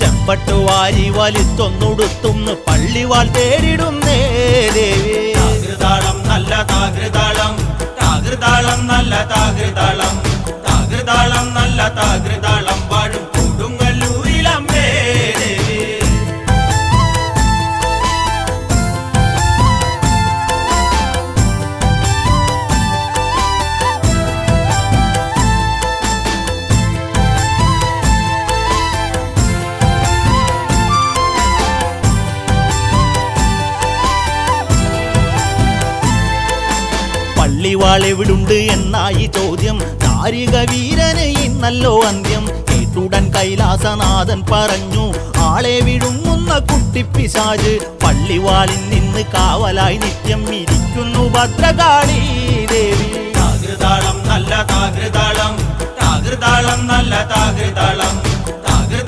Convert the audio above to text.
ചെമ്പട്ട് വാരി വലിത്തൊന്നുടുത്തുന്ന് പള്ളിവാൾ തേടിടുന്നേ ദേവി. താകൃതാളം നല്ല താകൃതാളം, താകൃതാളം നല്ല താകൃതാളം, താകൃതാളം നല്ല താകൃതാളം വാഴും കൊടുങ്ങല്ലൂരിലമ്മേ ദേവി. പള്ളിവാൾ എവിടുണ്ട് എന്നായി ചോദ്യം. താരിക വീരന് ഇന്നല്ലോ അന്ത്യം. കേട്ടുടൻ കൈലാസനാഥൻ പറഞ്ഞു, ആളെ വിഴുങ്ങുന്ന കുട്ടിപ്പിശാച് പള്ളിവാളിൽ നിന്ന് കാവലായി നിത്യം ഇരിക്കുന്നു ഭദ്രകാളി ദേവി. താകൃതാളം നല്ല താകൃതാളം, താകൃതാളം നല്ല താകൃതാളം,